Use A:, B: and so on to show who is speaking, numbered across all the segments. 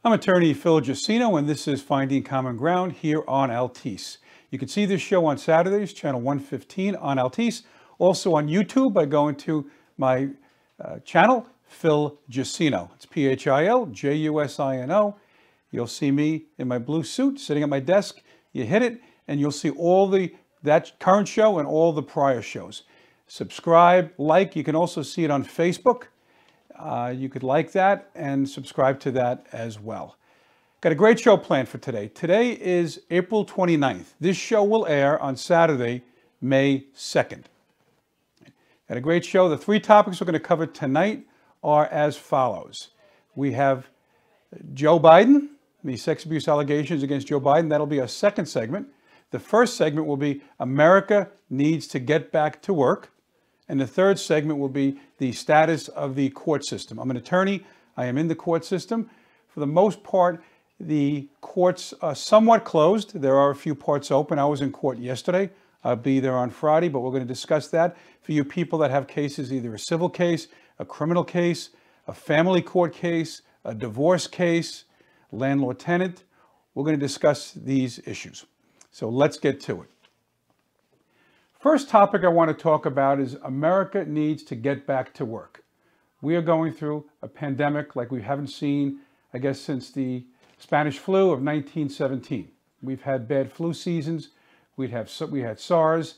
A: I'm attorney Phil Jusino, and this is Finding Common Ground here on Altice. You can see this show on Saturdays, channel 115 on Altice. Also on YouTube by going to my channel, Phil Jusino. It's P-H-I-L-J-U-S-I-N-O. You'll see me in my blue suit sitting at my desk. You hit it, and you'll see all that current show and all the prior shows. Subscribe, like. You can also see it on Facebook. You could like that and subscribe to that as well. Got a great show planned for today. Today is April 29th. This show will air on Saturday, May 2nd. Got a great show. The three topics we're going to cover tonight are as follows. We have Joe Biden, the sex abuse allegations against Joe Biden. That'll be our second segment. The first segment will be America needs to get back to work. And the third segment will be the status of the court system. I'm an attorney. I am in the court system. For the most part, the courts are somewhat closed. There are a few parts open. I was in court yesterday. I'll be there on Friday, but we're going to discuss that. For you people that have cases, either a civil case, a criminal case, a family court case, a divorce case, landlord-tenant, we're going to discuss these issues. So let's get to it. First topic I want to talk about is America needs to get back to work. We are going through a pandemic like we haven't seen, I guess, since the Spanish flu of 1917. We've had bad flu seasons. We had SARS,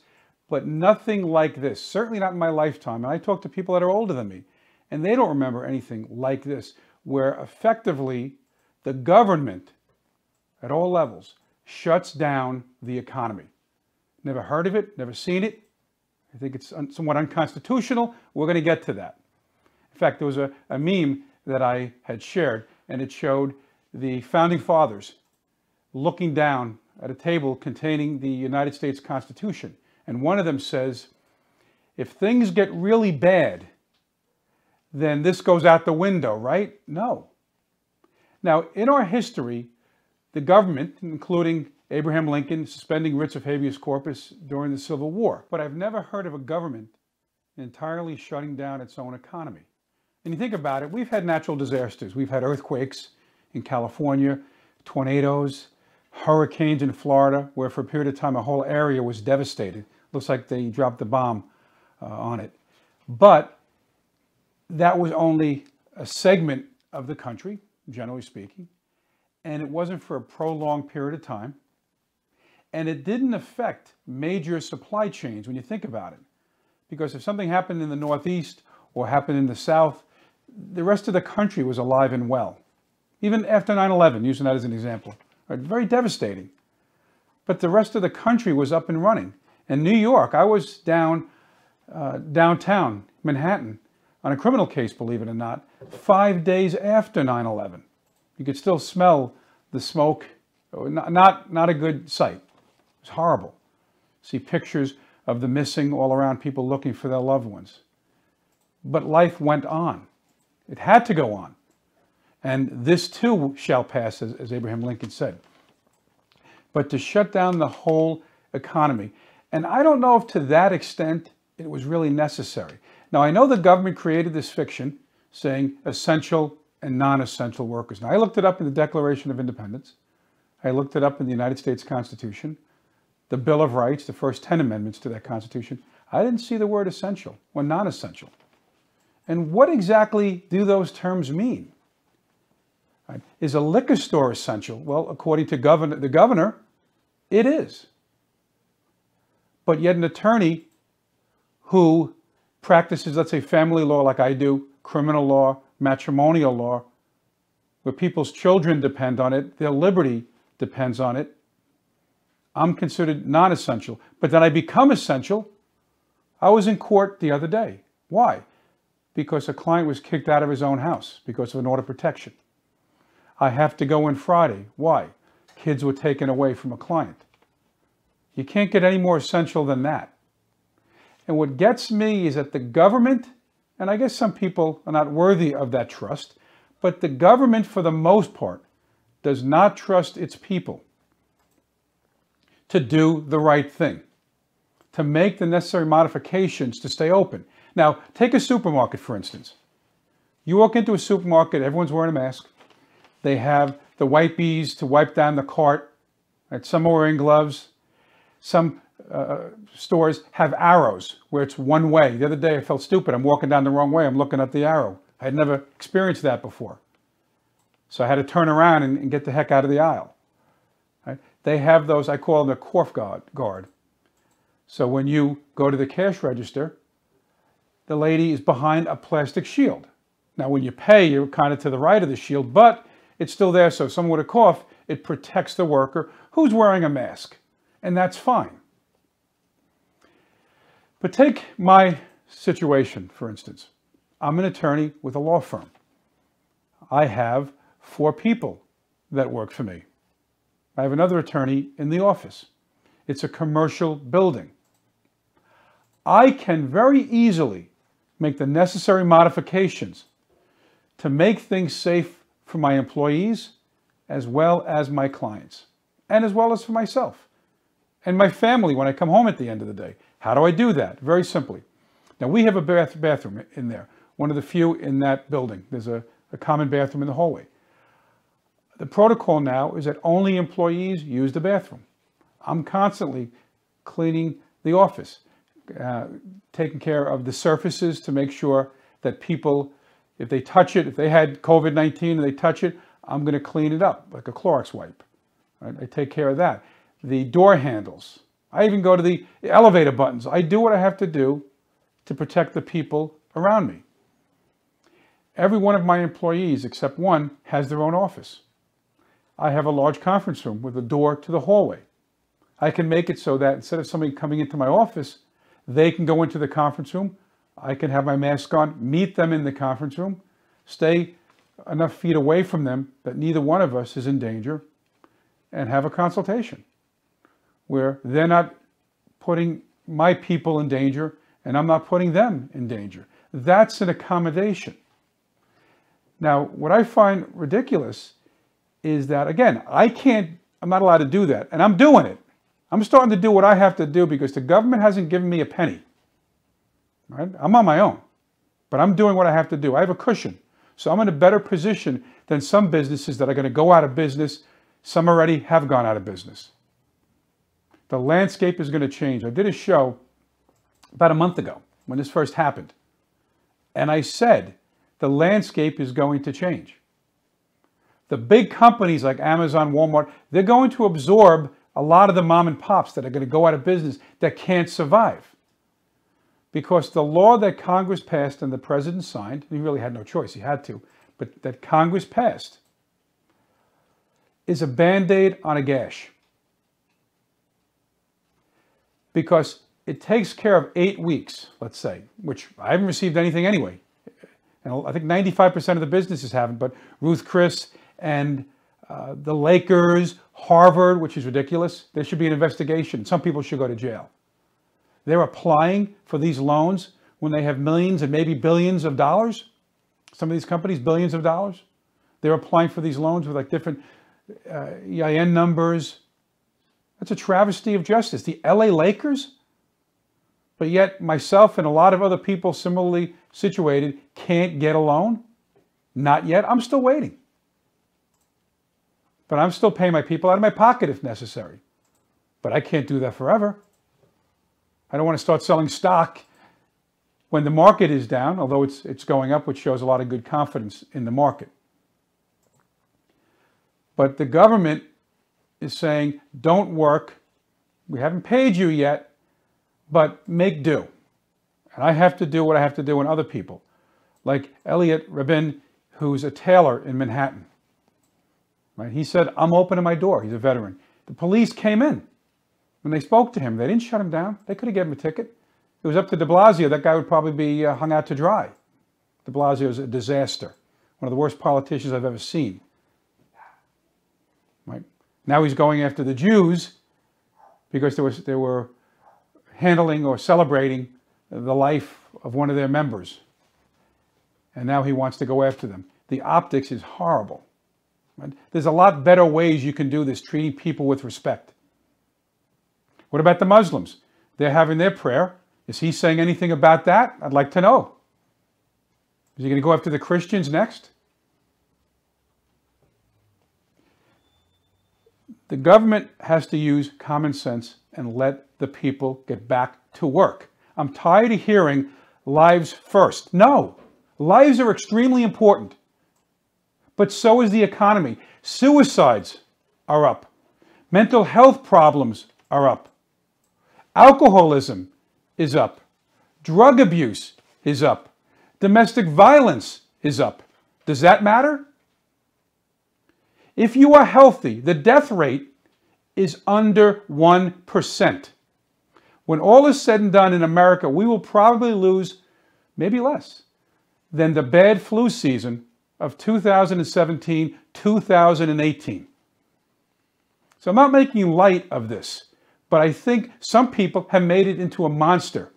A: but nothing like this, certainly not in my lifetime. And I talk to people that are older than me, and they don't remember anything like this, where effectively the government at all levels shuts down the economy. Never heard of it, never seen it. I think it's somewhat unconstitutional. We're going to get to that. In fact, there was a meme that I had shared, and it showed the founding fathers looking down at a table containing the United States Constitution. And one of them says, if things get really bad, then this goes out the window, right? No. Now, in our history, the government, including Abraham Lincoln, suspending writs of habeas corpus during the Civil War. But I've never heard of a government entirely shutting down its own economy. And you think about it, we've had natural disasters. We've had earthquakes in California, tornadoes, hurricanes in Florida, where for a period of time a whole area was devastated. Looks like they dropped the bomb on it. But that was only a segment of the country, generally speaking. And it wasn't for a prolonged period of time. And it didn't affect major supply chains when you think about it. Because if something happened in the Northeast or happened in the South, the rest of the country was alive and well. Even after 9/11, using that as an example. Very devastating. But the rest of the country was up and running. In New York, I was downtown Manhattan on a criminal case, believe it or not, 5 days after 9/11. You could still smell the smoke. Not a good sight. It was horrible. See pictures of the missing all around, people looking for their loved ones. But life went on. It had to go on. And this too shall pass, as Abraham Lincoln said. But to shut down the whole economy. And I don't know if to that extent it was really necessary. Now, I know the government created this fiction saying essential and non-essential workers. Now, I looked it up in the Declaration of Independence. I looked it up in the United States Constitution, the Bill of Rights, the first 10 amendments to that Constitution. I didn't see the word essential or non-essential. And what exactly do those terms mean? Right? Is a liquor store essential? Well, according to the governor, it is. But yet an attorney who practices, let's say, family law like I do, criminal law, matrimonial law, where people's children depend on it, their liberty depends on it, I'm considered non-essential. But then I become essential. I was in court the other day. Why? Because a client was kicked out of his own house because of an order of protection. I have to go in Friday. Why? Kids were taken away from a client. You can't get any more essential than that. And what gets me is that the government, and I guess some people are not worthy of that trust, but the government, for the most part, does not trust its people to do the right thing, to make the necessary modifications to stay open. Now, take a supermarket, for instance. You walk into a supermarket, everyone's wearing a mask. They have the wipies to wipe down the cart. Right? Some are wearing gloves. Some stores have arrows where it's one way. The other day I felt stupid. I'm walking down the wrong way. I'm looking at the arrow. I had never experienced that before. So I had to turn around and get the heck out of the aisle. Right? They have those, I call them the cough guard. So when you go to the cash register, the lady is behind a plastic shield. Now when you pay, you're kind of to the right of the shield, but it's still there. So if someone with a cough, it protects the worker who's wearing a mask. And that's fine. But take my situation, for instance. I'm an attorney with a law firm. I have 4 people that work for me. I have another attorney in the office. It's a commercial building. I can very easily make the necessary modifications to make things safe for my employees as well as my clients and as well as for myself and my family when I come home at the end of the day. How do I do that? Very simply. Now we have a bathroom in there, one of the few in that building. There's a common bathroom in the hallway. The protocol now is that only employees use the bathroom. I'm constantly cleaning the office, taking care of the surfaces to make sure that people, if they touch it, if they had COVID-19 and they touch it, I'm going to clean it up like a Clorox wipe. Right? I take care of that. The door handles. I even go to the elevator buttons. I do what I have to do to protect the people around me. Every one of my employees, except one, has their own office. I have a large conference room with a door to the hallway. I can make it so that instead of somebody coming into my office, they can go into the conference room. I can have my mask on, meet them in the conference room, stay enough feet away from them that neither one of us is in danger, and have a consultation where they're not putting my people in danger and I'm not putting them in danger. That's an accommodation. Now, what I find ridiculous is that, again, I'm not allowed to do that, and I'm doing it. I'm starting to do what I have to do because the government hasn't given me a penny. Right? I'm on my own, but I'm doing what I have to do. I have a cushion, so I'm in a better position than some businesses that are going to go out of business. Some already have gone out of business. The landscape is going to change. I did a show about a month ago when this first happened, and I said the landscape is going to change. The big companies like Amazon, Walmart, they're going to absorb a lot of the mom and pops that are going to go out of business that can't survive. Because the law that Congress passed and the president signed, he really had no choice, he had to, but that Congress passed, is a Band-Aid on a gash. Because it takes care of 8 weeks, let's say, which I haven't received anything anyway. And I think 95% of the businesses haven't, but Ruth Chris and the Lakers, Harvard, which is ridiculous. There should be an investigation. Some people should go to jail. They're applying for these loans when they have millions and maybe billions of dollars. Some of these companies, billions of dollars. They're applying for these loans with like different EIN numbers. That's a travesty of justice. The LA Lakers, but yet myself and a lot of other people similarly situated can't get a loan. Not yet. I'm still waiting. But I'm still paying my people out of my pocket if necessary. But I can't do that forever. I don't want to start selling stock when the market is down, although it's going up, which shows a lot of good confidence in the market. But the government is saying, don't work. We haven't paid you yet, but make do. And I have to do what I have to do and other people. Like Elliot Rabin, who's a tailor in Manhattan. Right? He said, I'm opening my door. He's a veteran. The police came in. When they spoke to him, they didn't shut him down. They could have given him a ticket. It was up to de Blasio. That guy would probably be hung out to dry. De Blasio is a disaster. One of the worst politicians I've ever seen. Right? Now he's going after the Jews because they were handling or celebrating the life of one of their members. And now he wants to go after them. The optics is horrible. Right? There's a lot better ways you can do this, treating people with respect. What about the Muslims? They're having their prayer. Is he saying anything about that? I'd like to know. Is he going to go after the Christians next? The government has to use common sense and let the people get back to work. I'm tired of hearing lives first. No, lives are extremely important, but so is the economy. Suicides are up. Mental health problems are up. Alcoholism is up. Drug abuse is up. Domestic violence is up. Does that matter? If you are healthy, the death rate is under 1%. When all is said and done in America, we will probably lose maybe less than the bad flu season of 2017, 2018. So I'm not making light of this, but I think some people have made it into a monster.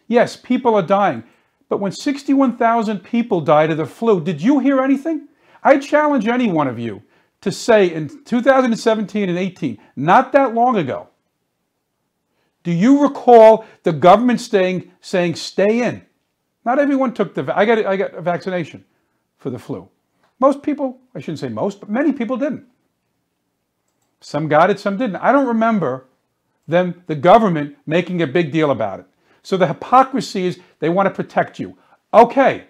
A: Yes, people are dying, but when 61,000 people died of the flu, did you hear anything? I challenge any one of you to say in 2017 and 18, not that long ago, do you recall the government saying stay in? Not everyone took I got a vaccination for the flu. Most people, I shouldn't say most, but many people didn't. Some got it, some didn't. I don't remember the government making a big deal about it. So the hypocrisy is they want to protect you. Okay,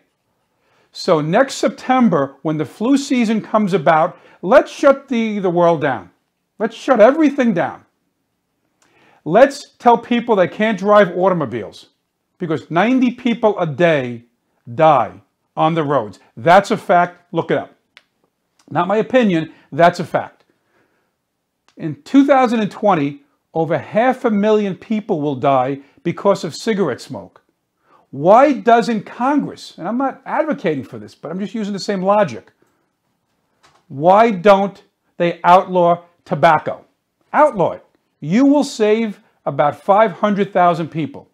A: so next September, when the flu season comes about, let's shut the world down. Let's shut everything down. Let's tell people they can't drive automobiles because 90 people a day die on the roads. That's a fact. Look it up. Not my opinion. That's a fact. In 2020, over 500,000 people will die because of cigarette smoke. Why doesn't Congress, and I'm not advocating for this, but I'm just using the same logic. Why don't they outlaw tobacco? Outlaw it. You will save about 500,000 people.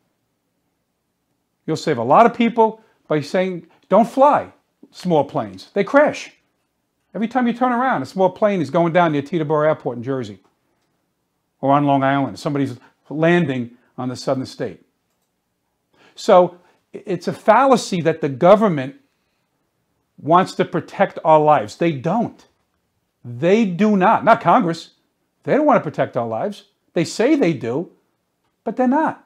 A: You'll save a lot of people by saying, don't fly small planes. They crash. Every time you turn around, a small plane is going down near Teterboro Airport in Jersey or on Long Island. Somebody's landing on the southern state. So it's a fallacy that the government wants to protect our lives. They don't. They do not. Not Congress. They don't want to protect our lives. They say they do, but they're not.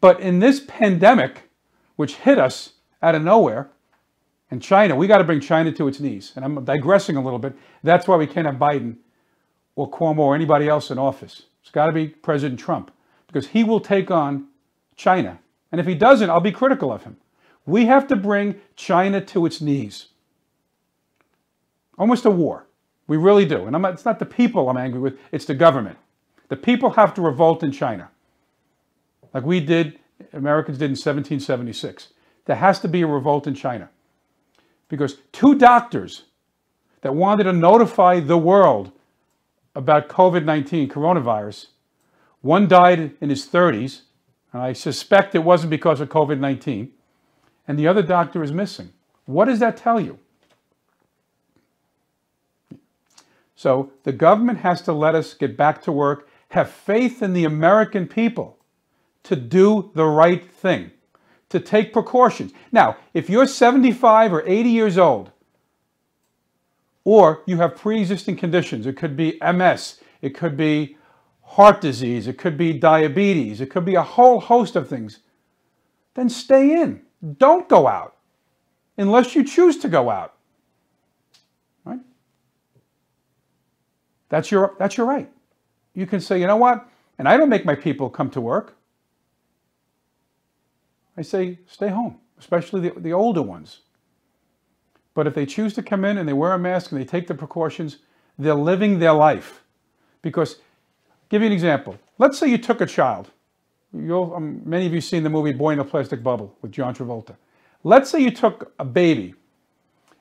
A: But in this pandemic, which hit us out of nowhere, and China, we got to bring China to its knees. And I'm digressing a little bit. That's why we can't have Biden or Cuomo or anybody else in office. It's got to be President Trump because he will take on China. And if he doesn't, I'll be critical of him. We have to bring China to its knees. Almost a war. We really do. And it's not the people I'm angry with, it's the government. The people have to revolt in China. Like we did, Americans did in 1776. There has to be a revolt in China. Because 2 doctors that wanted to notify the world about COVID-19, coronavirus, one died in his 30s, and I suspect it wasn't because of COVID-19, and the other doctor is missing. What does that tell you? So the government has to let us get back to work, have faith in the American people to do the right thing, to take precautions. Now, if you're 75 or 80 years old, or you have pre-existing conditions, it could be MS, it could be heart disease, it could be diabetes, it could be a whole host of things, then stay in. Don't go out unless you choose to go out. Right? That's your right. You can say, you know what? And I don't make my people come to work. I say, stay home, especially the older ones. But if they choose to come in and they wear a mask and they take the precautions, they're living their life. Because, give you an example. Let's say you took a child. Many of you have seen the movie Boy in a Plastic Bubble with John Travolta. Let's say you took a baby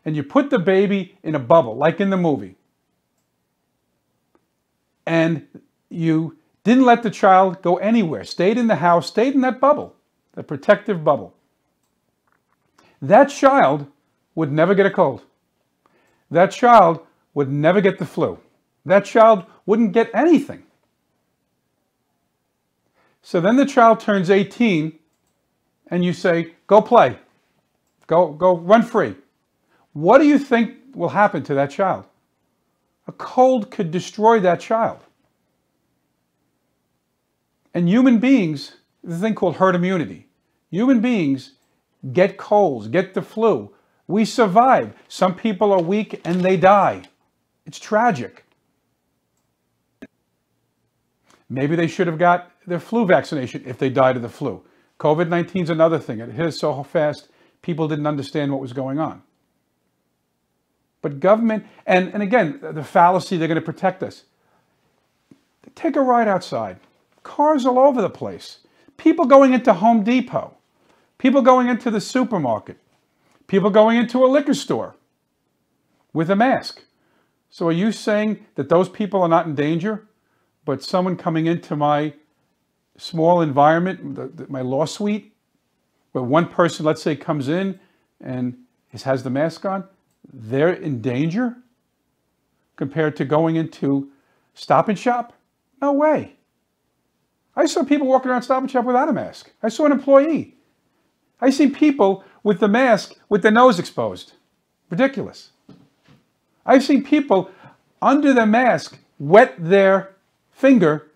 A: and you put the baby in a bubble, like in the movie. And you didn't let the child go anywhere, stayed in the house, stayed in that bubble, the protective bubble. That child would never get a cold. That child would never get the flu. That child wouldn't get anything. So then the child turns 18 and you say, go play, go run free. What do you think will happen to that child? A cold could destroy that child. And human beings, there's a thing called herd immunity. Human beings get colds, get the flu. We survive. Some people are weak and they die. It's tragic. Maybe they should have got their flu vaccination if they died of the flu. COVID-19 is another thing. It hit us so fast, people didn't understand what was going on. But government, and again, the fallacy, they're going to protect us. Take a ride outside. Cars all over the place. People going into Home Depot. People going into the supermarket. People going into a liquor store with a mask. So are you saying that those people are not in danger, but someone coming into my small environment, my law suite, where one person, let's say, comes in and has the mask on, they're in danger compared to going into Stop and Shop? No way. I saw people walking around Stop and Shop without a mask. I saw an employee. I seen people with the mask with their nose exposed. Ridiculous. I've seen people under the mask wet their finger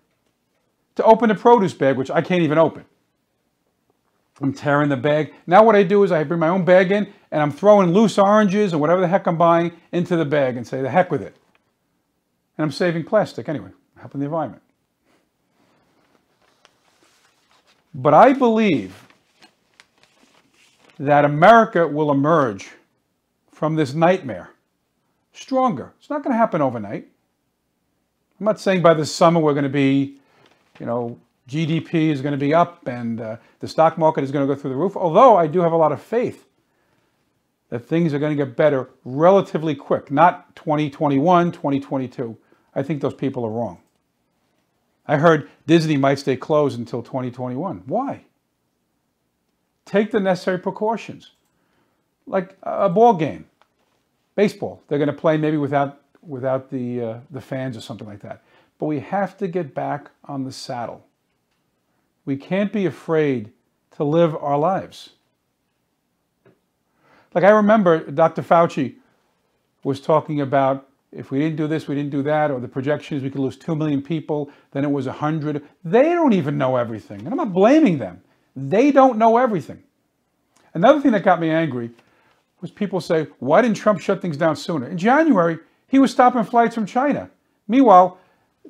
A: to open a produce bag, which I can't even open. I'm tearing the bag. Now what I do is I bring my own bag in and I'm throwing loose oranges or whatever the heck I'm buying into the bag and say, the heck with it. And I'm saving plastic anyway, helping the environment. But I believe that America will emerge from this nightmare stronger. It's not going to happen overnight. I'm not saying by this summer we're going to be, GDP is going to be up and the stock market is going to go through the roof. Although I do have a lot of faith that things are going to get better relatively quick, not 2021, 2022. I think those people are wrong. I heard Disney might stay closed until 2021. Why? Take the necessary precautions. Like a ball game, baseball. They're going to play maybe without the fans or something like that. But we have to get back on the saddle. We can't be afraid to live our lives. Like I remember Dr. Fauci was talking about if we didn't do this, we didn't do that, or the projection is we could lose 2 million people, then it was 100. They don't even know everything. And I'm not blaming them. They don't know everything. Another thing that got me angry was people say, why didn't Trump shut things down sooner? In January, he was stopping flights from China. Meanwhile,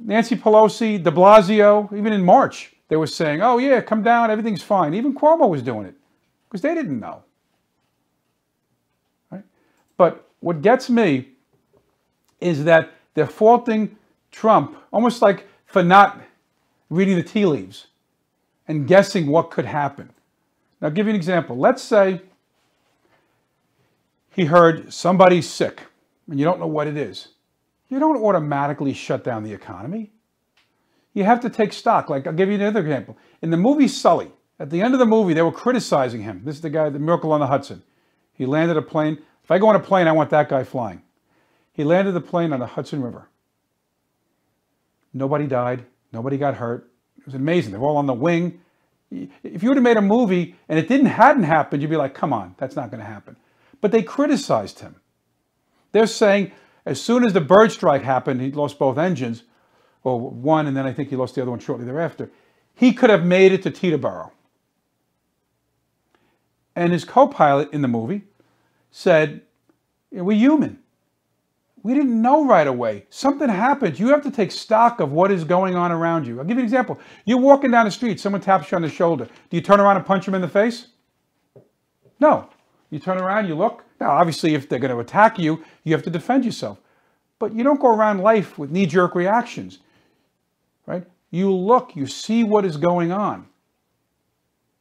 A: Nancy Pelosi, de Blasio, even in March, they were saying, oh yeah, come down, everything's fine. Even Cuomo was doing it because they didn't know. Right? But what gets me is that they're faulting Trump almost like for not reading the tea leaves and guessing what could happen. Now, I'll give you an example. Let's say he heard somebody's sick and you don't know what it is. You don't automatically shut down the economy. You have to take stock. Like, I'll give you another example. In the movie Sully, at the end of the movie, they were criticizing him. This is the guy, the Miracle on the Hudson. He landed a plane. If I go on a plane, I want that guy flying. He landed the plane on the Hudson River. Nobody died. Nobody got hurt. It was amazing. They were all on the wing. If you would have made a movie and it hadn't happened, you'd be like, come on, that's not going to happen. But they criticized him. They're saying as soon as the bird strike happened, he lost both engines, or one, and then I think he lost the other one shortly thereafter. He could have made it to Teterboro. And his co-pilot in the movie said, we're human. We didn't know right away. Something happened. You have to take stock of what is going on around you. I'll give you an example. You're walking down the street. Someone taps you on the shoulder. Do you turn around and punch them in the face? No. You turn around, you look. Now, obviously, if they're going to attack you, you have to defend yourself. But you don't go around life with knee-jerk reactions, right? You look, you see what is going on.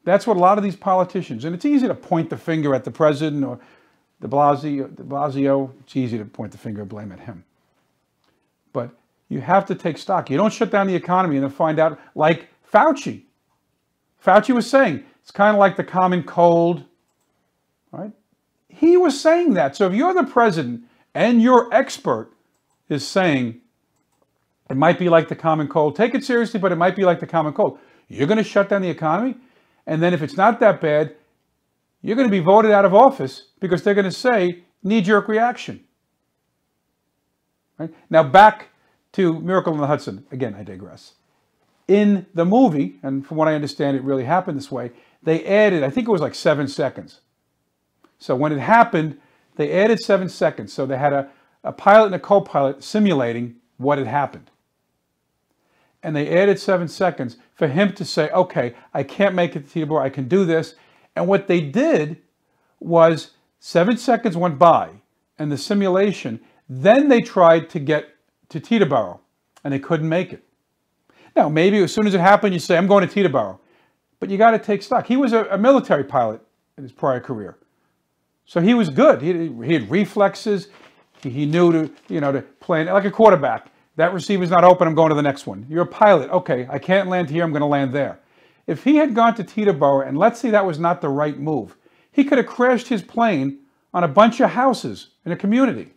A: That's what a lot of these politicians, and it's easy to point the finger at the president or de Blasio. It's easy to point the finger and blame at him. But you have to take stock. You don't shut down the economy and then find out, like Fauci. Fauci was saying, it's kind of like the common cold, right? He was saying that. So if you're the president and your expert is saying it might be like the common cold, take it seriously, but it might be like the common cold. You're going to shut down the economy, and then if it's not that bad, you're going to be voted out of office because they're going to say knee-jerk reaction. Right? Now back to Miracle on the Hudson. Again, I digress. In the movie, and from what I understand, it really happened this way, they added, I think it was like 7 seconds. So when it happened, they added 7 seconds. So they had a pilot and a co-pilot simulating what had happened. And they added 7 seconds for him to say, okay, I can't make it to Teterboro, I can do this. And what they did was 7 seconds went by and the simulation, then they tried to get to Teterboro and they couldn't make it. Now, maybe as soon as it happened, you say, I'm going to Teterboro. But you got to take stock. He was a military pilot in his prior career. So he was good. He had reflexes. He knew to play like a quarterback. That receiver's not open, I'm going to the next one. You're a pilot. Okay, I can't land here, I'm going to land there. If he had gone to Teterboro, and let's say that was not the right move, he could have crashed his plane on a bunch of houses in a community.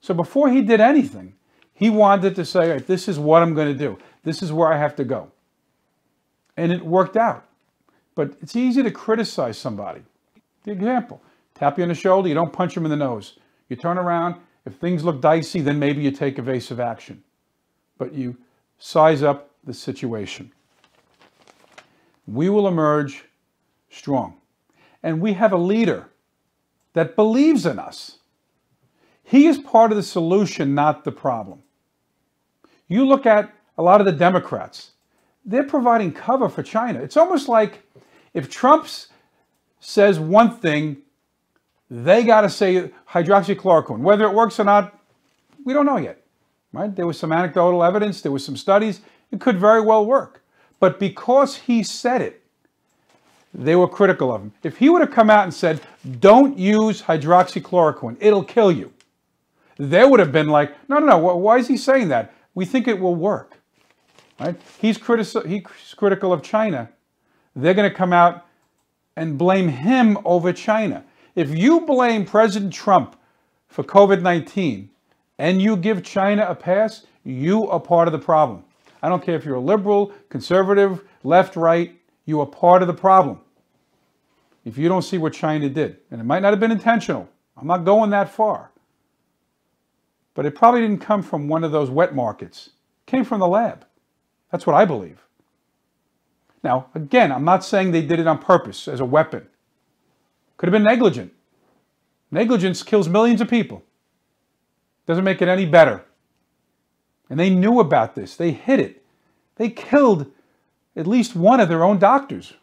A: So before he did anything, he wanted to say, all right, this is what I'm going to do. This is where I have to go. And it worked out. But it's easy to criticize somebody. The example, tap you on the shoulder, you don't punch him in the nose. You turn around, if things look dicey, then maybe you take evasive action. But you size up the situation. We will emerge strong. And we have a leader that believes in us. He is part of the solution, not the problem. You look at a lot of the Democrats, they're providing cover for China. It's almost like if Trump says one thing, they got to say hydroxychloroquine. Whether it works or not, we don't know yet. Right? There was some anecdotal evidence. There was some studies. It could very well work. But because he said it, they were critical of him. If he would have come out and said, don't use hydroxychloroquine, it'll kill you, they would have been like, no, why is he saying that? We think it will work. Right? He's critical of China. They're going to come out and blame him over China. If you blame President Trump for COVID-19 and you give China a pass, you are part of the problem. I don't care if you're a liberal, conservative, left, right, you are part of the problem. If you don't see what China did, and it might not have been intentional, I'm not going that far, but it probably didn't come from one of those wet markets. It came from the lab. That's what I believe. Now, again, I'm not saying they did it on purpose as a weapon. Could have been negligent. Negligence kills millions of people. Doesn't make it any better. And they knew about this. They hid it. They killed at least one of their own doctors.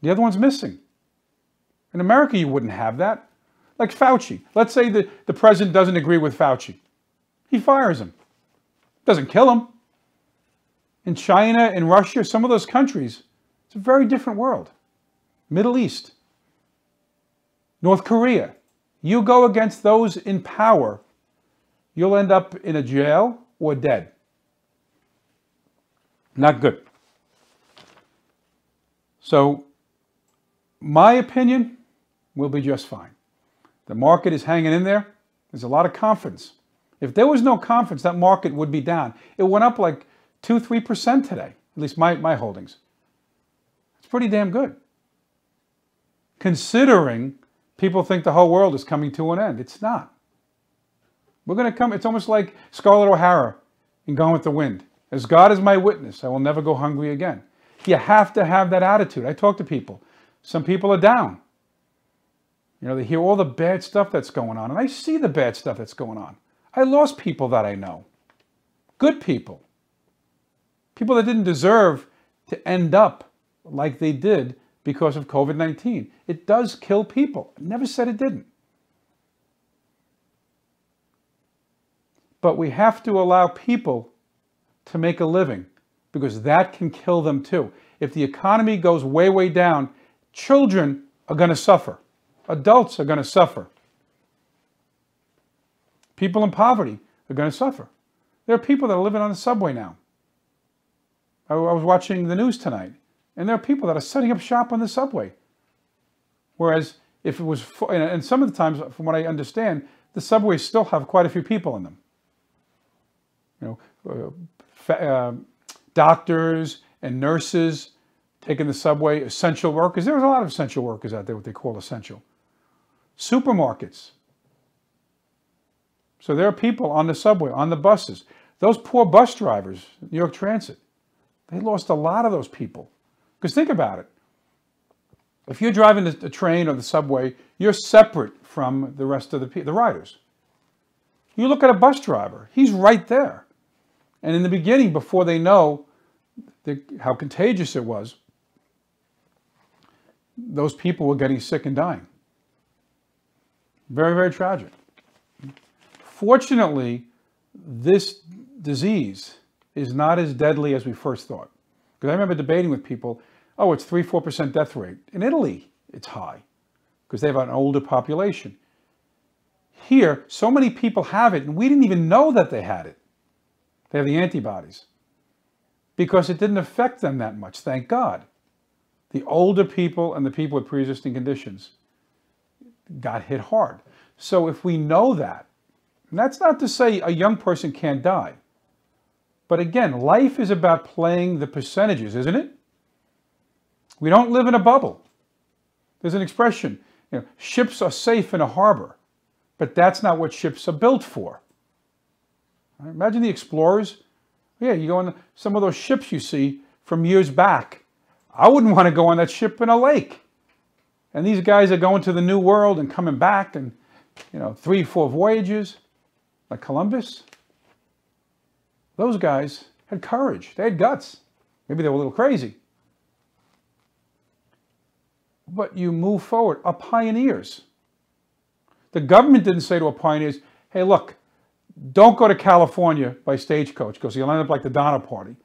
A: The other one's missing. In America, you wouldn't have that. Like Fauci. Let's say the president doesn't agree with Fauci. He fires him. Doesn't kill him. In China, in Russia, some of those countries, it's a very different world. Middle East. North Korea. You go against those in power, you'll end up in a jail or dead. Not good. So, my opinion, we'll be just fine. The market is hanging in there. There's a lot of confidence. If there was no confidence, that market would be down. It went up like 2-3% today, at least my holdings. It's pretty damn good. Considering people think the whole world is coming to an end. It's not. We're going to come, it's almost like Scarlett O'Hara in Gone with the Wind. As God is my witness, I will never go hungry again. You have to have that attitude. I talk to people. Some people are down. You know, they hear all the bad stuff that's going on, and I see the bad stuff that's going on. I lost people that I know. Good people. People that didn't deserve to end up like they did because of COVID-19. It does kill people. I never said it didn't. But we have to allow people to make a living because that can kill them too. If the economy goes way, way down, children are going to suffer. Adults are going to suffer. People in poverty are going to suffer. There are people that are living on the subway now. I was watching the news tonight, and there are people that are setting up shop on the subway. Whereas if it was, and some of the times, from what I understand, the subways still have quite a few people in them. You know, doctors and nurses taking the subway, essential workers. There's a lot of essential workers out there, what they call essential. Supermarkets. So there are people on the subway, on the buses. Those poor bus drivers, New York Transit, they lost a lot of those people. Because think about it. If you're driving the train or the subway, you're separate from the rest of the riders. You look at a bus driver, he's right there. And in the beginning, before they know how contagious it was, those people were getting sick and dying. Very, very tragic. Fortunately, this disease is not as deadly as we first thought. Because I remember debating with people, oh, it's 3-4% death rate. In Italy, it's high because they have an older population. Here, so many people have it, and we didn't even know that they had it. They have the antibodies because it didn't affect them that much, thank God. The older people and the people with pre-existing conditions got hit hard. So if we know that, and that's not to say a young person can't die, but again, life is about playing the percentages, isn't it? We don't live in a bubble. There's an expression, ships are safe in a harbor, but that's not what ships are built for. Imagine the explorers. Yeah, you go on some of those ships you see from years back. I wouldn't want to go on that ship in a lake. And these guys are going to the New World and coming back and, 3-4 voyages, like Columbus. Those guys had courage. They had guts. Maybe they were a little crazy. But you move forward. Our pioneers. The government didn't say to our pioneers, hey, look, don't go to California by stagecoach because you'll end up like the Donner Party.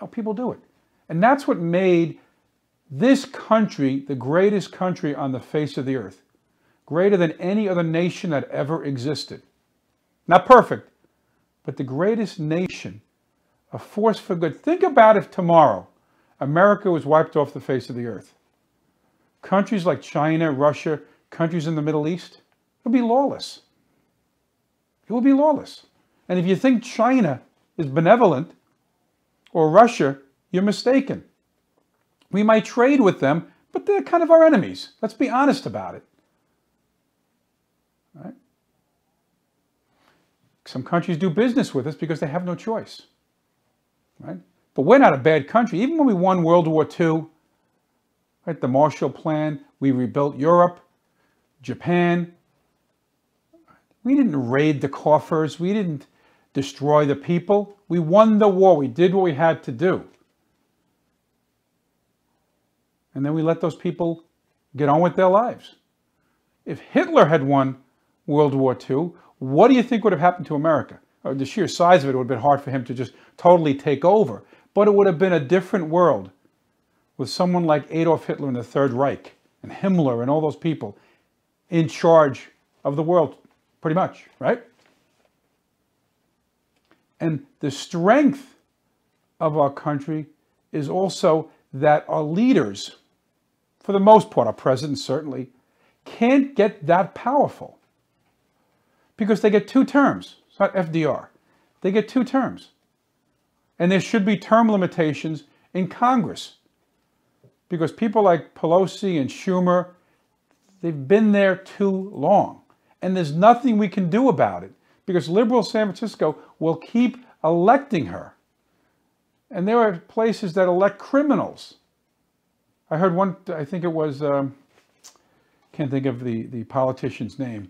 A: No, people do it. And that's what made this country the greatest country on the face of the earth. Greater than any other nation that ever existed. Not perfect, but the greatest nation. A force for good. Think about if tomorrow America was wiped off the face of the earth. Countries like China, Russia, countries in the Middle East, it would be lawless. It will be lawless. And if you think China is benevolent or Russia, you're mistaken. We might trade with them, but they're kind of our enemies. Let's be honest about it. Right? Some countries do business with us because they have no choice. Right? But we're not a bad country. Even when we won World War II, right, the Marshall Plan, we rebuilt Europe, Japan. We didn't raid the coffers. We didn't destroy the people. We won the war. We did what we had to do. And then we let those people get on with their lives. If Hitler had won World War II, what do you think would have happened to America? The sheer size of it would have been hard for him to just totally take over. But it would have been a different world with someone like Adolf Hitler in the Third Reich and Himmler and all those people in charge of the world. Pretty much, right? And the strength of our country is also that our leaders, for the most part, our president certainly, can't get that powerful. Because they get 2 terms. It's not FDR. They get 2 terms. And there should be term limitations in Congress. Because people like Pelosi and Schumer, they've been there too long. And there's nothing we can do about it because liberal San Francisco will keep electing her. And there are places that elect criminals. I heard one, I think it was, can't think of the politician's name.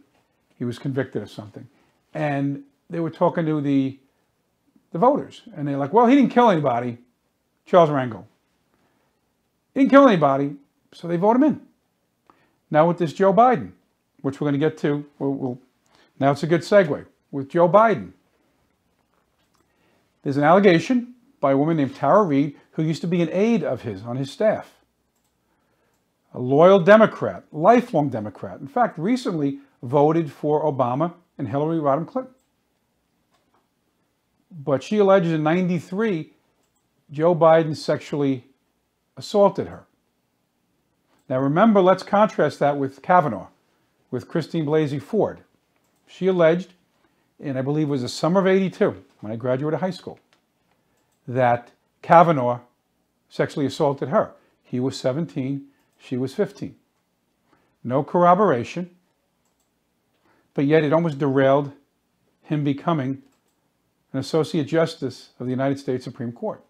A: He was convicted of something. And they were talking to the voters. And they're like, well, he didn't kill anybody, Charles Rangel. He didn't kill anybody, so they vote him in. Now with this Joe Biden, which we're going to get to, now it's a good segue. With Joe Biden, there's an allegation by a woman named Tara Reid, who used to be an aide of his on his staff. A loyal Democrat, lifelong Democrat. In fact, recently voted for Obama and Hillary Rodham Clinton. But she alleges in '93, Joe Biden sexually assaulted her. Now remember, let's contrast that with Kavanaugh, with Christine Blasey Ford. She alleged, and I believe it was the summer of '82, when I graduated high school, that Kavanaugh sexually assaulted her. He was 17, she was 15. No corroboration, but yet it almost derailed him becoming an Associate Justice of the United States Supreme Court.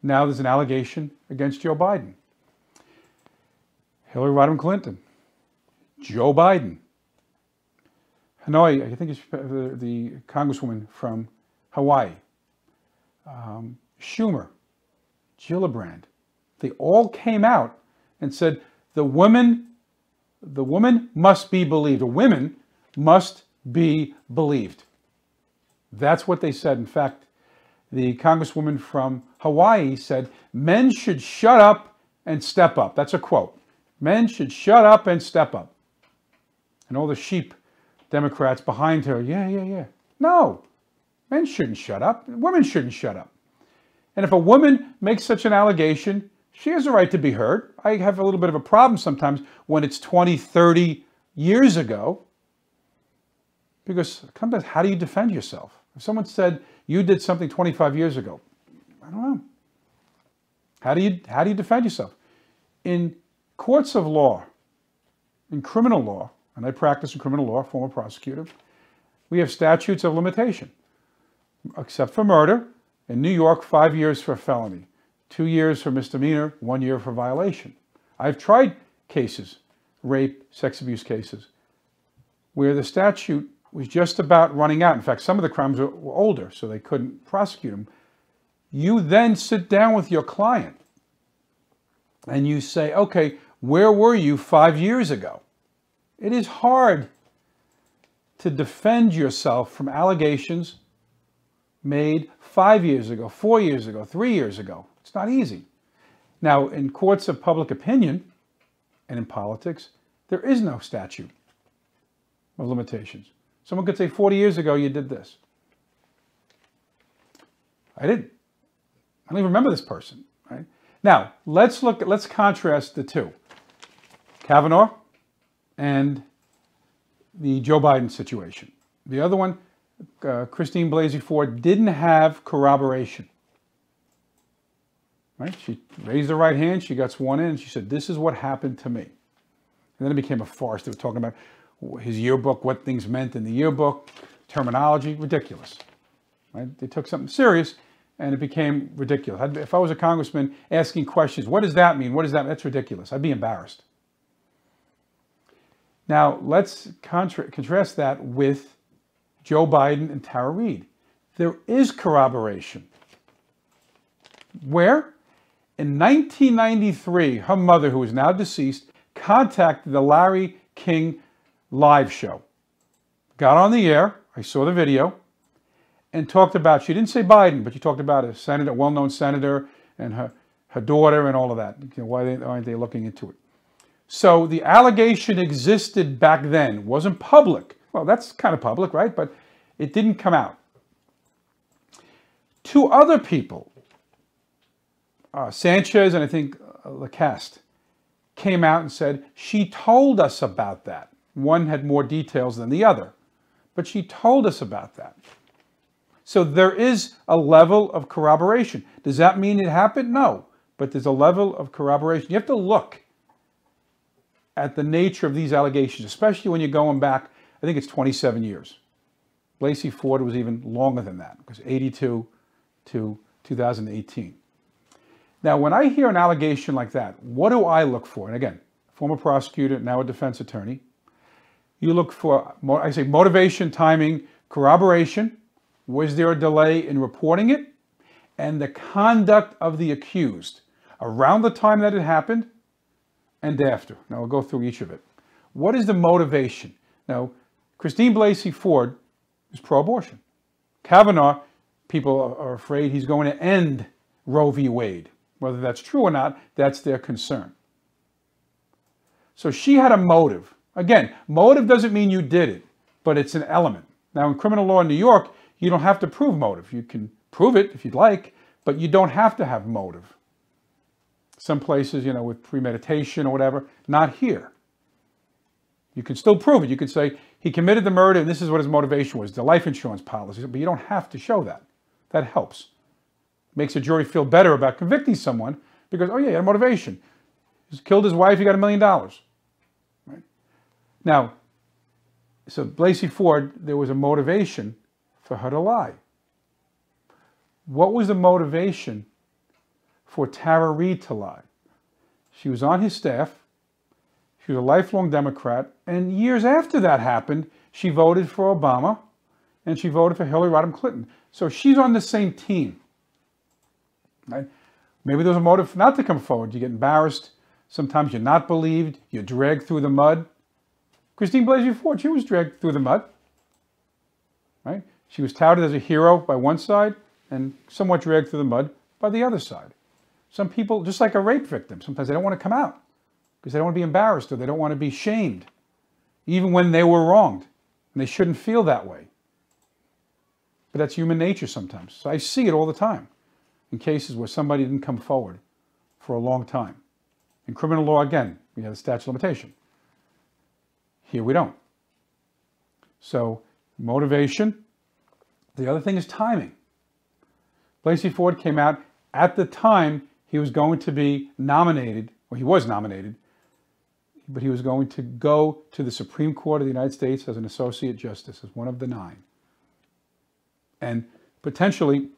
A: Now there's an allegation against Joe Biden. Hillary Rodham Clinton, Joe Biden, Hanoi, I think it's the Congresswoman from Hawaii, Schumer, Gillibrand. They all came out and said the woman must be believed. The women must be believed. That's what they said. In fact, the Congresswoman from Hawaii said, men should shut up and step up. That's a quote. Men should shut up and step up. And all the sheep Democrats behind her, yeah. No, men shouldn't shut up. Women shouldn't shut up. And if a woman makes such an allegation, she has a right to be heard. I have a little bit of a problem sometimes when it's 20, 30 years ago. Because sometimes, how do you defend yourself? If someone said you did something 25 years ago, I don't know. How do you defend yourself? In courts of law, in criminal law, and I practice in criminal law, former prosecutor, we have statutes of limitation. Except for murder, in New York, 5 years for felony, 2 years for misdemeanor, 1 year for violation. I've tried cases, rape, sex abuse cases, where the statute was just about running out. In fact, some of the crimes were older, so they couldn't prosecute them. You then sit down with your client and you say, okay, where were you 5 years ago? It is hard to defend yourself from allegations made 5 years ago, 4 years ago, 3 years ago. It's not easy. Now, in courts of public opinion and in politics, there is no statute of limitations. Someone could say 40 years ago you did this. I didn't. I don't even remember this person. Right? Now, let's contrast the two. Kavanaugh and the Joe Biden situation. The other one, Christine Blasey Ford, didn't have corroboration. Right? She raised her right hand, she got sworn in, and she said, this is what happened to me. And then it became a farce. They were talking about his yearbook, what things meant in the yearbook, terminology, ridiculous. Right? They took something serious and it became ridiculous. If I was a congressman asking questions, what does that mean? What does that mean? That's ridiculous. I'd be embarrassed. Now, let's contrast that with Joe Biden and Tara Reade. There is corroboration. Where? In 1993, her mother, who is now deceased, contacted the Larry King live show. Got on the air, I saw the video, and talked about, she didn't say Biden, but she talked about a senator, a well-known senator, and her daughter and all of that. You know, why aren't they looking into it? So the allegation existed back then. It wasn't public. Well, that's kind of public, right? But it didn't come out. Two other people, Sanchez and I think Lacaste, came out and said, she told us about that. One had more details than the other, but she told us about that. So there is a level of corroboration. Does that mean it happened? No, but there's a level of corroboration. You have to look at the nature of these allegations, especially when you're going back, I think it's 27 years. Blasey Ford was even longer than that, because 82 to 2018. Now, when I hear an allegation like that, what do I look for? And again, former prosecutor, now a defense attorney. You look for, I say, motivation, timing, corroboration. Was there a delay in reporting it? And the conduct of the accused around the time that it happened and after. Now, we'll go through each of it. What is the motivation? Now, Christine Blasey Ford is pro-abortion. Kavanaugh, people are afraid he's going to end Roe v. Wade. Whether that's true or not, that's their concern. So she had a motive. Again, motive doesn't mean you did it, but it's an element. Now, in criminal law in New York, you don't have to prove motive. You can prove it if you'd like, but you don't have to have motive. Some places, you know, with premeditation or whatever, not here. You can still prove it. You could say he committed the murder and this is what his motivation was, the life insurance policy, but you don't have to show that. That helps. Makes a jury feel better about convicting someone because, oh yeah, he had a motivation. He's killed his wife, he got $1 million. Right? Now, So Blasey Ford, there was a motivation for her to lie. What was the motivation for Tara Reade to lie? She was on his staff. She was a lifelong Democrat. And years after that happened, she voted for Obama and she voted for Hillary Rodham Clinton. So she's on the same team. Right? Maybe there's a motive not to come forward. You get embarrassed. Sometimes you're not believed. You're dragged through the mud. Christine Blasey Ford, she was dragged through the mud. Right? She was touted as a hero by one side and somewhat dragged through the mud by the other side. Some people, just like a rape victim, sometimes they don't want to come out because they don't want to be embarrassed or they don't want to be shamed, even when they were wronged. And they shouldn't feel that way. But that's human nature sometimes. So I see it all the time in cases where somebody didn't come forward for a long time. In criminal law, again, we have a statute of limitation. Here we don't. So motivation. The other thing is timing. Blasey Ford came out at the time he was going to be nominated, or he was nominated, but he was going to go to the Supreme Court of the United States as an associate justice, as one of the 9. And potentially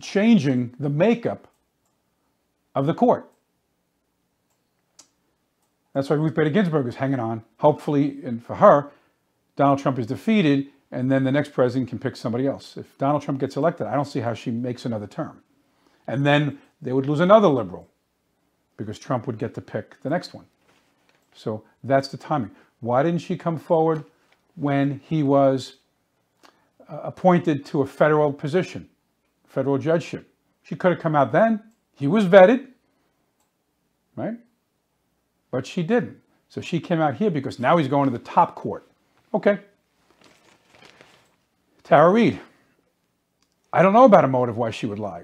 A: changing the makeup of the court. That's why Ruth Bader Ginsburg is hanging on. Hopefully, and for her, Donald Trump is defeated, and then the next president can pick somebody else. If Donald Trump gets elected, I don't see how she makes another term. And then they would lose another liberal because Trump would get to pick the next one. So that's the timing. Why didn't she come forward when he was appointed to a federal position, federal judgeship? She could have come out then. He was vetted, right? But she didn't. So she came out here because now he's going to the top court. Okay. Tara Reade. I don't know about a motive why she would lie.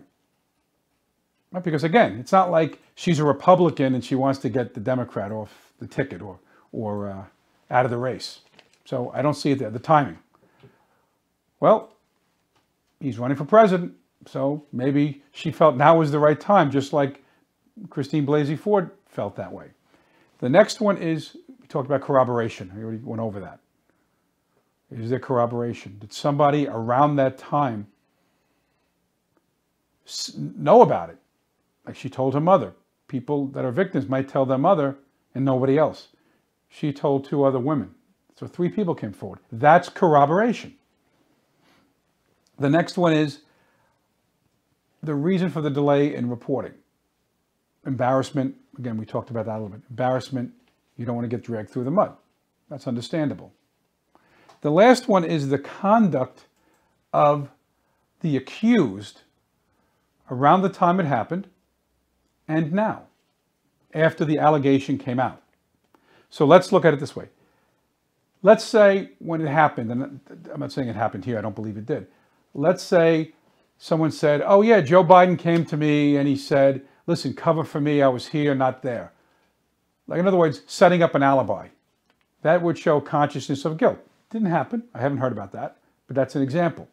A: Right? Because again, it's not like she's a Republican and she wants to get the Democrat off the ticket or out of the race. So I don't see it there. The timing. Well, he's running for president, so maybe she felt now was the right time, just like Christine Blasey Ford felt that way. The next one is, we talked about corroboration. I already went over that. Is there corroboration? Did somebody around that time know about it? Like she told her mother. People that are victims might tell their mother and nobody else. She told 2 other women. So 3 people came forward. That's corroboration. The next one is the reason for the delay in reporting. Embarrassment. Again, we talked about that a little bit. Embarrassment. You don't want to get dragged through the mud. That's understandable. The last one is the conduct of the accused around the time it happened and now, after the allegation came out. So let's look at it this way. Let's say when it happened, and I'm not saying it happened here, I don't believe it did. Let's say someone said, oh yeah, Joe Biden came to me and he said, listen, cover for me, I was here, not there. Like, in other words, setting up an alibi. That would show consciousness of guilt. Didn't happen. I haven't heard about that, but that's an example.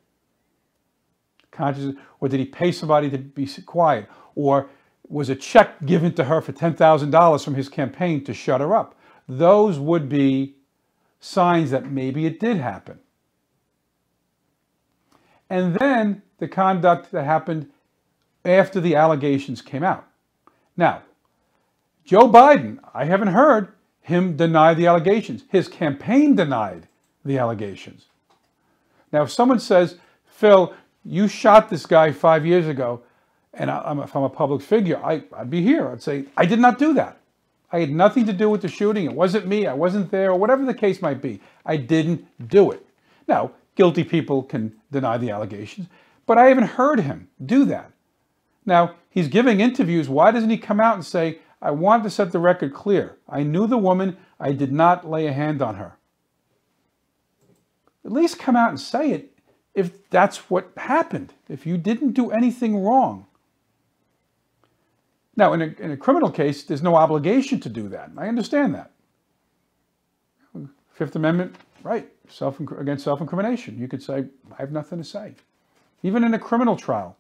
A: Consciousness, or did he pay somebody to be quiet? Or was a check given to her for $10,000 from his campaign to shut her up? Those would be signs that maybe it did happen. And then the conduct that happened after the allegations came out. Now, Joe Biden, I haven't heard him deny the allegations. His campaign denied the allegations. Now, if someone says, Phil, you shot this guy 5 years ago, and if I'm a public figure, I'd be here. I'd say, I did not do that. I had nothing to do with the shooting. It wasn't me. I wasn't there, or whatever the case might be. I didn't do it. Now, guilty people can deny the allegations, but I haven't heard him do that. Now, he's giving interviews. Why doesn't he come out and say, I want to set the record clear. I knew the woman. I did not lay a hand on her. At least come out and say it if that's what happened, if you didn't do anything wrong. Now, in a criminal case, there's no obligation to do that. I understand that. Fifth Amendment, right, against self-incrimination. You could say, I have nothing to say. Even in a criminal trial,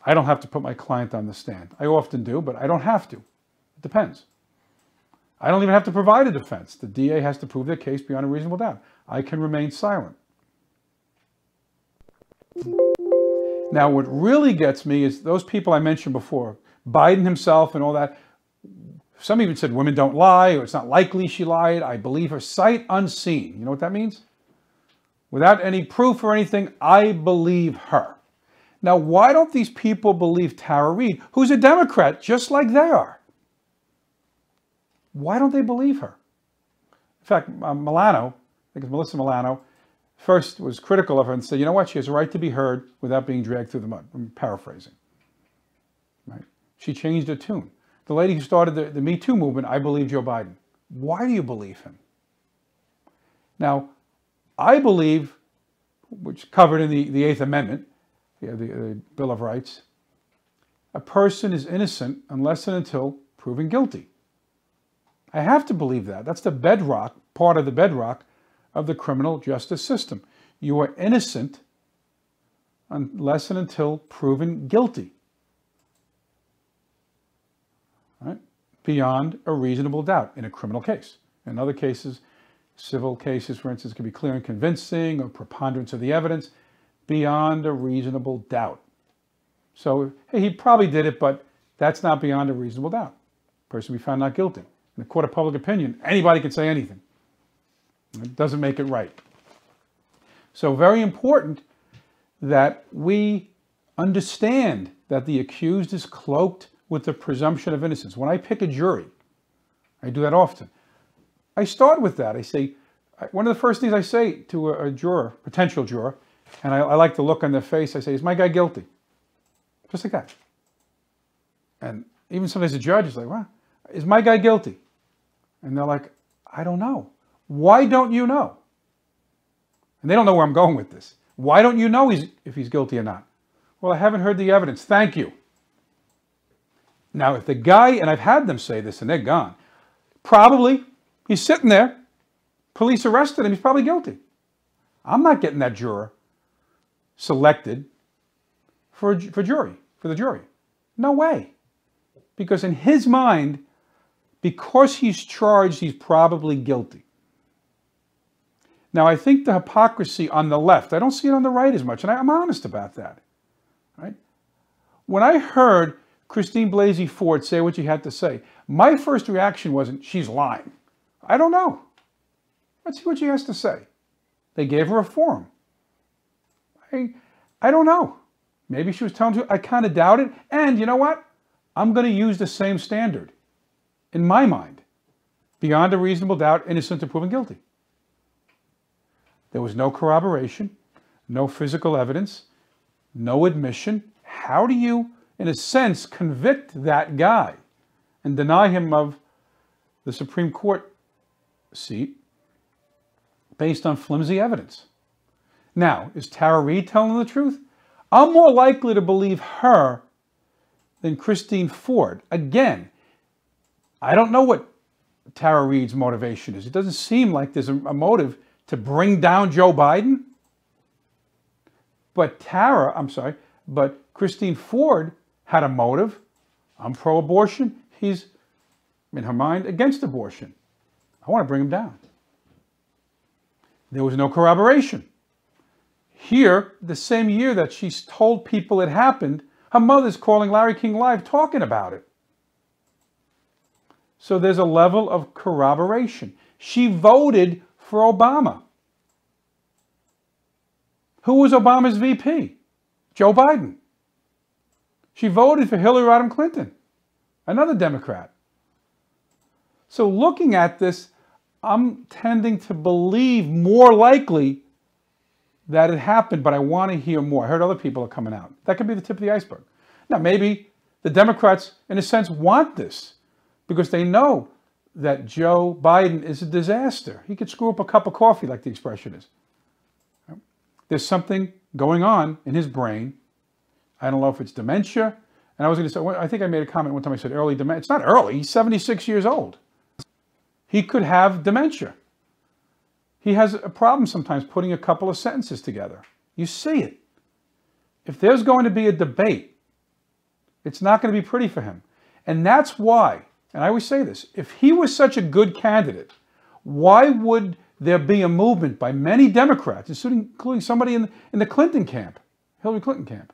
A: I don't have to put my client on the stand. I often do, but I don't have to. It depends. I don't even have to provide a defense. The DA has to prove their case beyond a reasonable doubt. I can remain silent. Now, what really gets me is those people I mentioned before, Biden himself and all that. Some even said women don't lie, or it's not likely she lied. I believe her sight unseen. You know what that means? Without any proof or anything, I believe her. Now, why don't these people believe Tara Reade, who's a Democrat just like they are? Why don't they believe her? In fact, Milano, I think it's Melissa Milano, first was critical of her and said, you know what, she has a right to be heard without being dragged through the mud. I'm paraphrasing. Right? She changed her tune. The lady who started the Me Too movement, I believe Joe Biden. Why do you believe him? Now, I believe, which is covered in the Eighth Amendment, the Bill of Rights, a person is innocent unless and until proven guilty. I have to believe that. That's the bedrock, part of the bedrock of the criminal justice system. You are innocent unless and until proven guilty. Right? Beyond a reasonable doubt in a criminal case. In other cases, civil cases, for instance, can be clear and convincing or preponderance of the evidence, beyond a reasonable doubt. So, hey, he probably did it, but that's not beyond a reasonable doubt. Person be found not guilty. In a court of public opinion, anybody can say anything. It doesn't make it right. So very important that we understand that the accused is cloaked with the presumption of innocence. When I pick a jury, I do that often. I start with that. I say, one of the first things I say to a juror, potential juror, and I like to look on their face, I say, is my guy guilty? Just like that. And even sometimes the judge is like, wow, is my guy guilty? And they're like, I don't know. Why don't you know? And they don't know where I'm going with this. Why don't you know if he's guilty or not? Well, I haven't heard the evidence. Thank you. Now, if the guy, and I've had them say this and they're gone, probably he's sitting there, police arrested him, he's probably guilty. I'm not getting that juror selected for the jury. No way. Because in his mind, because he's charged, he's probably guilty. Now, I think the hypocrisy on the left, I don't see it on the right as much, and I'm honest about that. Right? When I heard Christine Blasey Ford say what she had to say, my first reaction wasn't, she's lying. I don't know. Let's see what she has to say. They gave her a forum. I don't know. Maybe she was telling you, I kind of doubt it. And you know what? I'm going to use the same standard in my mind. Beyond a reasonable doubt, innocent until proven guilty. There was no corroboration, no physical evidence, no admission. How do you, in a sense, convict that guy and deny him of the Supreme Court seat based on flimsy evidence? Now, is Tara Reade telling the truth? I'm more likely to believe her than Christine Ford. Again, I don't know what Tara Reade's motivation is. It doesn't seem like there's a motive to bring down Joe Biden. But Christine Ford had a motive. I'm pro-abortion. He's, in her mind, against abortion. I want to bring him down. There was no corroboration. Here, the same year that she's told people it happened, her mother's calling Larry King Live talking about it. So there's a level of corroboration. She voted for Obama. Who was Obama's VP? Joe Biden. She voted for Hillary Rodham Clinton, another Democrat. So looking at this, I'm tending to believe more likely that it happened, but I want to hear more. I heard other people are coming out. That could be the tip of the iceberg. Now, maybe the Democrats, in a sense, want this because they know that Joe Biden is a disaster. He could screw up a cup of coffee, like the expression is. There's something going on in his brain. I don't know if it's dementia. And I was going to say, I think I made a comment one time. I said early dementia. It's not early. He's 76 years old. He could have dementia. He has a problem sometimes putting a couple of sentences together. You see it. If there's going to be a debate, it's not going to be pretty for him. And that's why and I always say this, if he was such a good candidate, why would there be a movement by many Democrats, including somebody in the Clinton camp, Hillary Clinton camp,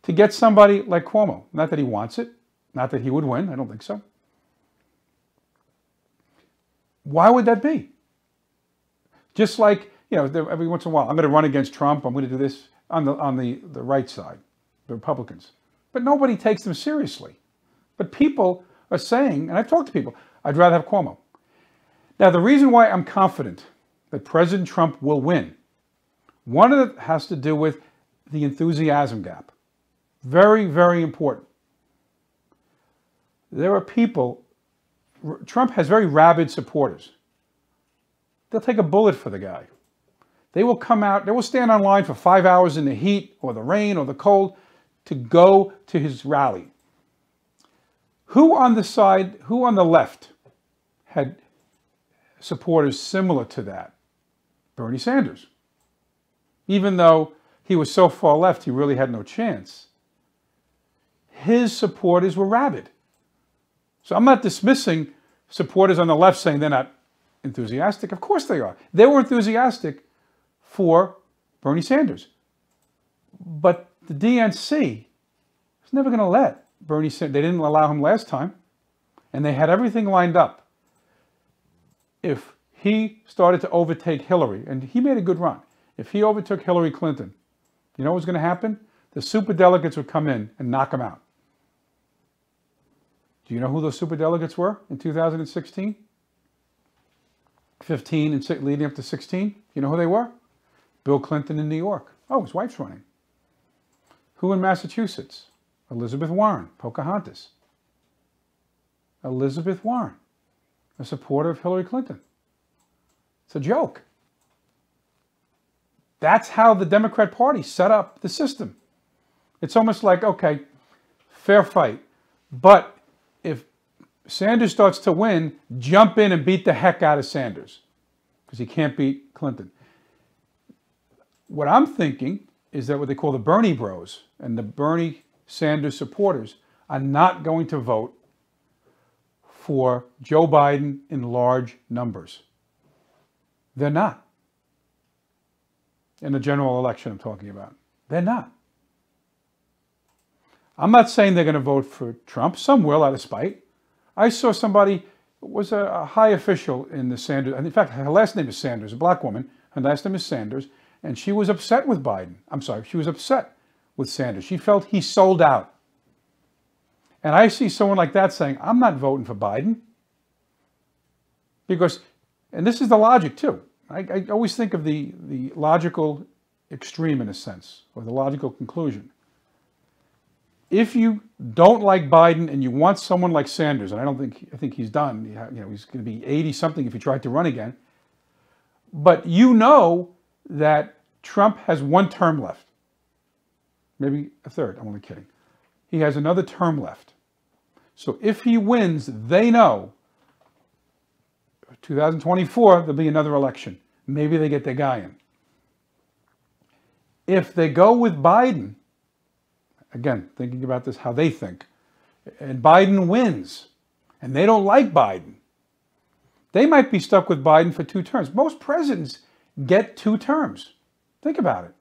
A: to get somebody like Cuomo? Not that he wants it, not that he would win, I don't think so. Why would that be? Just like, every once in a while, I'm going to run against Trump, I'm going to do this on the right side, the Republicans. But nobody takes them seriously. But people are saying, and I've talked to people, I'd rather have Cuomo. Now, the reason why I'm confident that President Trump will win, one of it has to do with the enthusiasm gap. Very, very important. There are people, Trump has very rabid supporters. They'll take a bullet for the guy. They will come out, they will stand on line for 5 hours in the heat or the rain or the cold to go to his rally. Who on the left had supporters similar to that? Bernie Sanders. Even though he was so far left, he really had no chance. His supporters were rabid. So I'm not dismissing supporters on the left saying they're not enthusiastic. Of course they are. They were enthusiastic for Bernie Sanders. But the DNC is never going to let Bernie Sanders, they didn't allow him last time, and they had everything lined up. If he started to overtake Hillary, and he made a good run, if he overtook Hillary Clinton, you know what was going to happen? The superdelegates would come in and knock him out. Do you know who those superdelegates were in 2016? 15 and leading up to 16? You know who they were? Bill Clinton in New York. Oh, his wife's running. Who in Massachusetts? Elizabeth Warren, Pocahontas. Elizabeth Warren, a supporter of Hillary Clinton. It's a joke. That's how the Democrat Party set up the system. It's almost like, okay, fair fight. But if Sanders starts to win, jump in and beat the heck out of Sanders, because he can't beat Clinton. What I'm thinking is that what they call the Bernie bros and the Bernie Sanders supporters are not going to vote for Joe Biden in large numbers. They're not. In the general election I'm talking about. They're not. I'm not saying they're going to vote for Trump. Some will out of spite. I saw somebody, was a high official in the Sanders, in fact, her last name is Sanders, a black woman. Her last name is Sanders, and she was upset with Biden. I'm sorry, she was upset with Sanders. She felt he sold out. And I see someone like that saying, I'm not voting for Biden. Because, and this is the logic too. I always think of the logical extreme in a sense, or the logical conclusion. If you don't like Biden and you want someone like Sanders, and I think he's done, he's going to be 80-something if he tried to run again, but you know that Trump has one term left, maybe a third, I'm only kidding. He has another term left. So if he wins, they know 2024, there'll be another election. Maybe they get their guy in. If they go with Biden, again, thinking about this, how they think, and Biden wins, and they don't like Biden, they might be stuck with Biden for 2 terms. Most presidents get 2 terms. Think about it.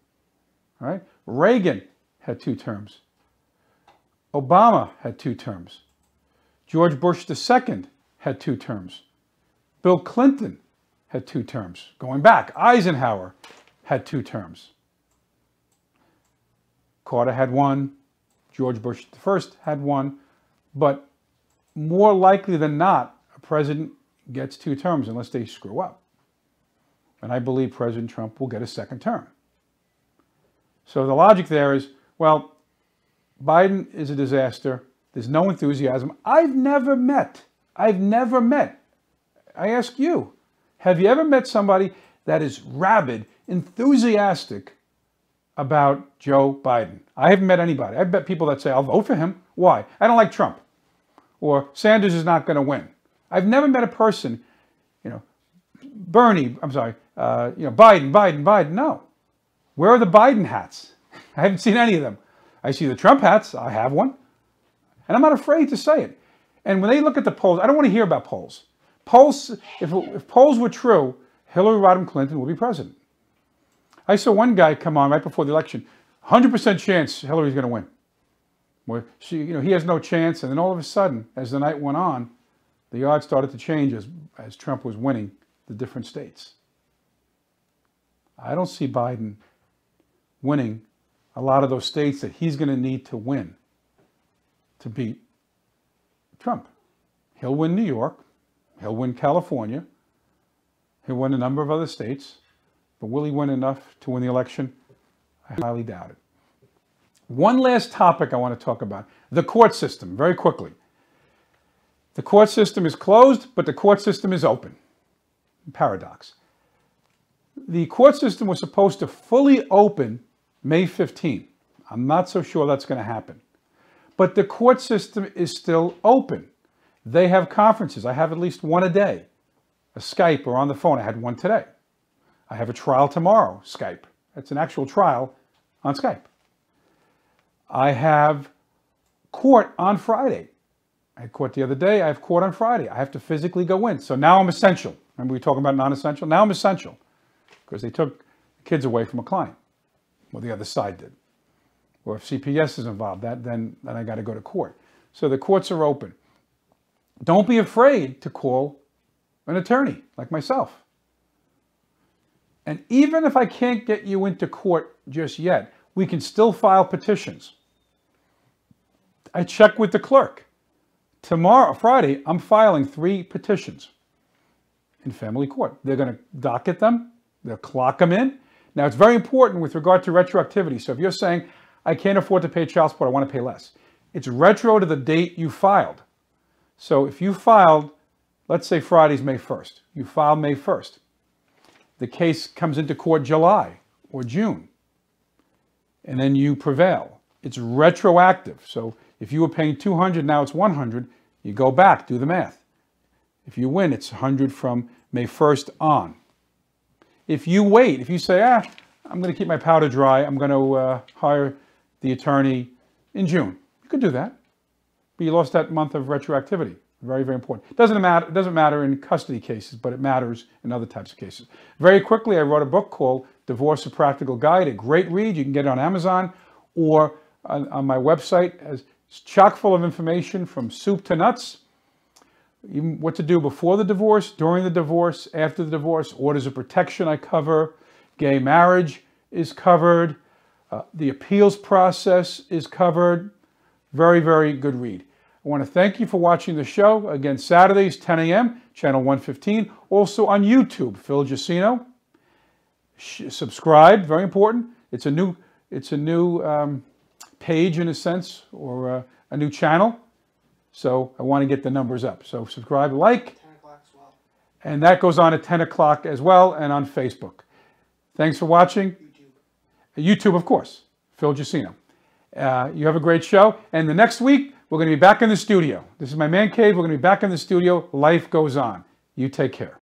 A: All right? Reagan had 2 terms. Obama had 2 terms. George Bush II had 2 terms. Bill Clinton had 2 terms. Going back, Eisenhower had 2 terms. Carter had 1. George Bush I had 1. But more likely than not, a president gets 2 terms unless they screw up. And I believe President Trump will get a 2nd term. So the logic there is, well, Biden is a disaster. There's no enthusiasm. I've never met. I ask you, have you ever met somebody that is rabid, enthusiastic about Joe Biden? I haven't met anybody. I've met people that say, I'll vote for him. Why? I don't like Trump. Or Sanders is not going to win. I've never met a person, Biden, Biden. No. Where are the Biden hats? I haven't seen any of them. I see the Trump hats. I have one. And I'm not afraid to say it. And when they look at the polls, I don't want to hear about polls. Polls, if polls were true, Hillary Rodham Clinton will be president. I saw one guy come on right before the election, 100% chance Hillary's going to win. Well, he has no chance, and then all of a sudden, as the night went on, the odds started to change as Trump was winning the different states. I don't see Biden winning a lot of those states that he's going to need to win to beat Trump. He'll win New York. He'll win California. He'll win a number of other states. But will he win enough to win the election? I highly doubt it. One last topic I want to talk about, the court system, very quickly. The court system is closed, but the court system is open. Paradox. The court system was supposed to fully open May 15th. I'm not so sure that's going to happen. But the court system is still open. They have conferences. I have at least one a day. A Skype or on the phone. I had one today. I have a trial tomorrow, Skype. That's an actual trial on Skype. I have court on Friday. I had court the other day. I have court on Friday. I have to physically go in. So now I'm essential. Remember we were talking about non-essential? Now I'm essential because they took the kids away from a client. Well, the other side did. Or if CPS is involved, then I got to go to court. So the courts are open. Don't be afraid to call an attorney like myself. And even if I can't get you into court just yet, we can still file petitions. I check with the clerk. Tomorrow, Friday, I'm filing 3 petitions in family court. They're going to docket them. They'll clock them in. Now, it's very important with regard to retroactivity. So if you're saying, I can't afford to pay child support, I want to pay less. It's retro to the date you filed. So if you filed, let's say Friday's May 1st. You filed May 1st. The case comes into court July or June. And then you prevail. It's retroactive. So if you were paying $200, now it's $100. You go back, do the math. If you win, it's $100 from May 1st on. If you wait, if you say, I'm going to keep my powder dry, I'm going to hire the attorney in June, you could do that. But you lost that month of retroactivity. Very, very important. It doesn't matter in custody cases, but it matters in other types of cases. Very quickly, I wrote a book called Divorce: A Practical Guide, a great read. You can get it on Amazon or on my website. It's chock full of information from soup to nuts. Even what to do before the divorce, during the divorce, after the divorce, orders of protection I cover, gay marriage is covered, the appeals process is covered. Very, very good read. I want to thank you for watching the show. Again, Saturdays, 10 a.m., channel 115. Also on YouTube, Phil Jusino. Subscribe, very important. It's a new page in a sense, or a new channel. So I want to get the numbers up. So subscribe, like.
B: 10 o'clock as well.
A: And that goes on at 10 o'clock as well, and on Facebook. Thanks for watching. YouTube, of course. Phil Jusino. You have a great show. And the next week, we're going to be back in the studio. This is my man cave. We're going to be back in the studio. Life goes on. You take care.